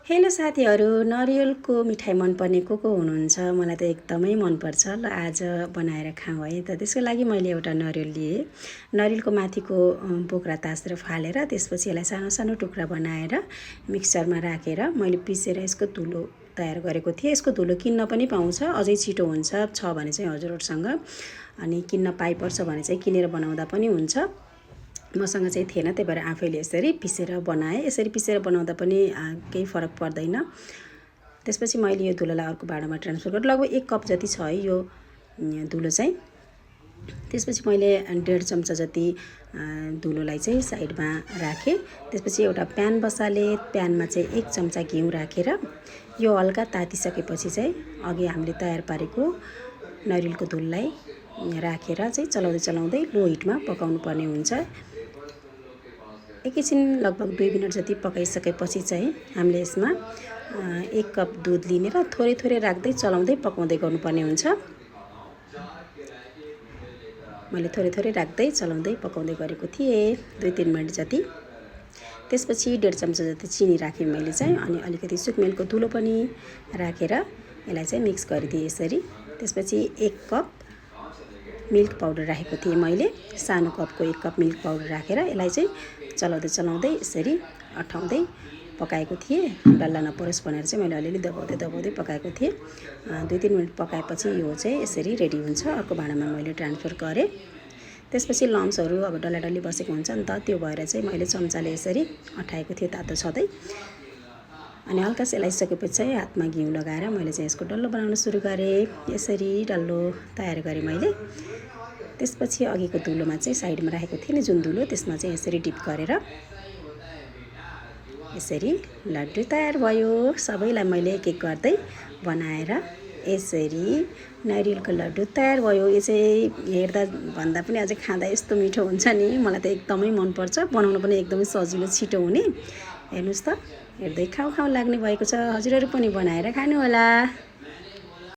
Hello साथीहरू, नरिवलको मिठाई मनपर्ने को हुनुहुन्छ? मलाई त एकदमै मनपर्छ। ल आज बनाएर खाऊँ है त। त्यसको लागि मैले एउटा नरिवल लिएँ। नरिवलको माथिको बोक्रा तासेर फालेर त्यसपछि यसलाई सानो सानो टुक्रा बनाएर मिक्सरमा राखेर मैले पिसेर यसको धुलो तयार गरेको थिएँ। यसको धुलो किन्न पनि पाउँछ, अझै छिटो हुन्छ छ भने चाहिँ हजुरहरुसँग। अनि किन्न पाइपर्छ भने चाहिँ किनेर बनाउँदा पनि हुन्छ। मसँग चाहिँ थिएन, त्यही भएर आफैले यसरी पिसेर बनाएँ। यसरी पिसेर बनाउँदा पनि केही फरक पर्दैन। त्यसपछि मैले यो धुलोलाई अर्को भाँडामा ट्रान्सफर गरेँ। लगभग 1 कप जति छ है यो धुलो चाहिँ। त्यसपछि मैले 1.5 चम्चा जति धुलोलाई चाहिँ साइडमा राखेँ। त्यसपछि एउटा प्यान बसालेँ। प्यानमा चाहिँ 1 चम्चा घिउ राखेर यो हल्का तातिसकेपछि चाहिँ अघि हामीले तयार पारेको नरिवलको धुलोलाई राखेर चाहिँ चलाउँदै लो हिटमा पकाउनु पर्ने हुन्छ। एकैछिन लगभग 2 मिनट जति पकाइसकेपछि चाहिँ हामीले यसमा 1 कप दुध लिने र थोरै थोरै राख्दै चलाउँदै पकाउँदै गर्नुपर्ने हुन्छ। मैले थोरै थोरै राख्दै चलाउँदै पकाउँदै गरेको थिएँ 2-3 मिनट जति। त्यसपछि 1.5 चम्चा जति चिनी राखेँ मैले चाहिँ, अनि अलिकति सुकमेलको धुलो पनि राखेर यसलाई चाहिँ मिक्स गरिदिएँ यसरी। त्यसपछि 1 कप मिल्क पाउडर राखेको थिएँ मैले। सानो कपको 1 कप मिल्क पाउडर राखेर यसलाई चाहिँ चलाउँदै यसरी अठाउँदै पकाएको थिएँ। डल्ला नपरोस् भनेर चाहिँ मैले अलिअलि दबाउँदै पकाएको थिएँ। 2-3 मिनट पकाएपछि यो चाहिँ यसरी रेडी हुन्छ। अर्को भाँडामा मैले ट्रान्सफर गरेँ। त्यसपछि लम्सहरू अब डल्ला बसेको हुन्छ नि त, त्यो भएर चाहिँ मैले चम्चाले यसरी अठाएको थिएँ तातो छँदै। अनि हल्का सेलाइसकेपछि चाहिँ हातमा घिउ लगाएर मैले चाहिँ यसको डल्लो बनाउन सुरु गरेँ। यसरी डल्लो तयार गरेँ मैले। त्यसपछि अघिको धुलोमा चाहिँ साइडमा राखेको थिएँ नि जुन धुलो, त्यसमा चाहिँ यसरी डिप गरेर यसरी लड्डु तयार भयो। सबैलाई मैले एक एक गर्दै बनाएर यसरी नरिवलको लड्डु तयार भयो। यो चाहिँ हेर्दा भन्दा पनि अझै खाँदा यस्तो मिठो हुन्छ नि, मलाई त एकदमै मनपर्छ। बनाउन पनि एकदमै सजिलो छिटो हुने। हेर्नुस् त, हेर्दै खाऊ लाग्ने भएको छ। हजुरहरू पनि बनाएर खानु होला।